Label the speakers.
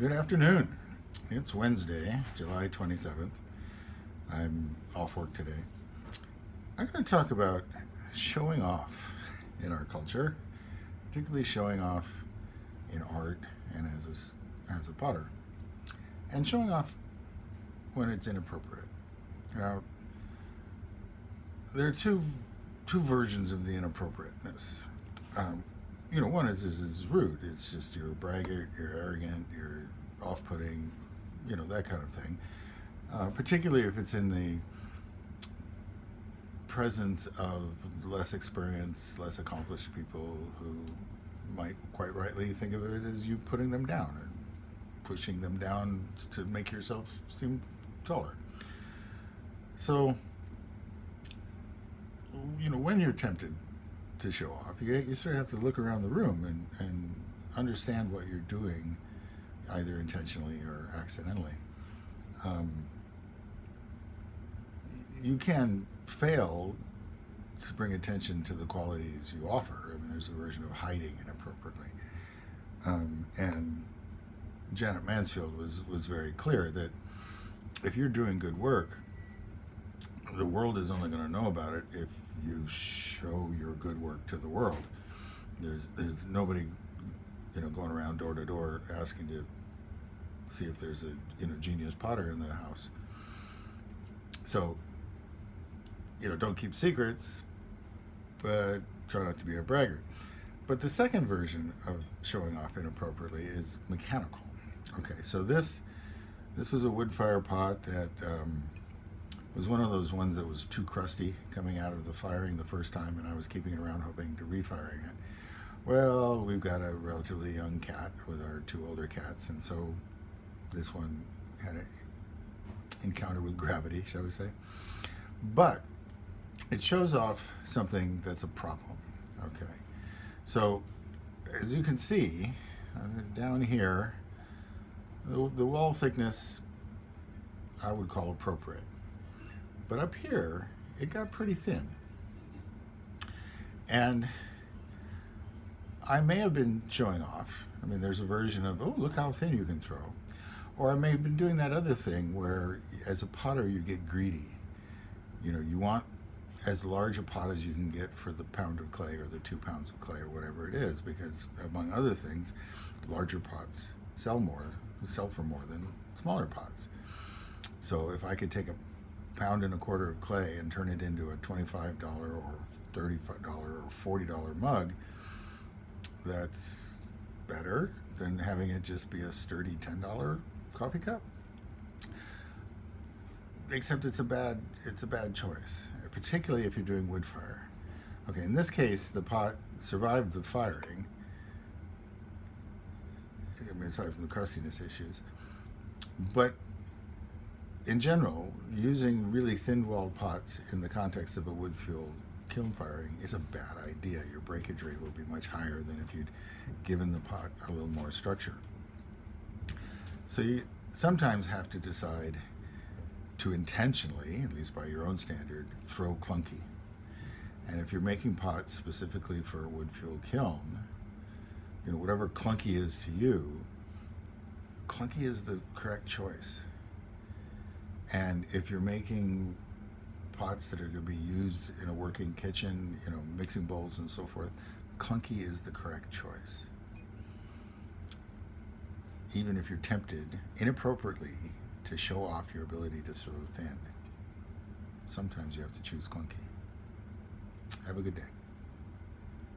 Speaker 1: Good afternoon. It's Wednesday, July 27th. I'm off work today. I'm going to talk about showing off in our culture, particularly showing off in art and as a potter, and showing off when it's inappropriate. Now, there are two versions of the inappropriateness. One is rude. It's just you're a braggart, you're arrogant, you're off-putting, that kind of thing. Particularly if it's in the presence of less experienced, less accomplished people who might quite rightly think of it as you putting them down and pushing them down to make yourself seem taller. So, when you're tempted to show off, you sort of have to look around the room and understand what you're doing, either intentionally or accidentally. You can fail to bring attention to the qualities you offer. I mean, there's a version of hiding inappropriately. And Janet Mansfield was very clear that if you're doing good work, the world is only going to know about it if you show your good work to the world. There's nobody, going around door to door asking to see if there's a genius potter in the house. So, don't keep secrets, but try not to be a braggart. But the second version of showing off inappropriately is mechanical. Okay, so this is a wood fire pot that was one of those ones that was too crusty coming out of the firing the first time, and I was keeping it around hoping to refiring it. Well, we've got a relatively young cat with our two older cats, and so this one had an encounter with gravity, shall we say. But it shows off something that's a problem. Okay, so as you can see, down here, the wall thickness I would call appropriate. But up here, it got pretty thin. And I may have been showing off. I mean, there's a version of, oh, look how thin you can throw. Or I may have been doing that other thing where, as a potter, you get greedy. You want as large a pot as you can get for the pound of clay or the 2 pounds of clay or whatever it is, because, among other things, larger pots sell for more than smaller pots. So if I could take a pound and a quarter of clay and turn it into a $25 or $35 or $40 mug, that's better than having it just be a sturdy $10 coffee cup. Except it's a bad choice, particularly if you're doing wood fire. Okay, in this case, the pot survived the firing. I mean, aside from the crustiness issues, but in general, using really thin-walled pots in the context of a wood-fueled kiln firing is a bad idea. Your breakage rate will be much higher than if you'd given the pot a little more structure. So you sometimes have to decide to intentionally, at least by your own standard, throw clunky. And if you're making pots specifically for a wood-fueled kiln, whatever clunky is to you, clunky is the correct choice. And if you're making pots that are going to be used in a working kitchen, mixing bowls and so forth, clunky is the correct choice. Even if you're tempted inappropriately to show off your ability to throw thin, sometimes you have to choose clunky. Have a good day.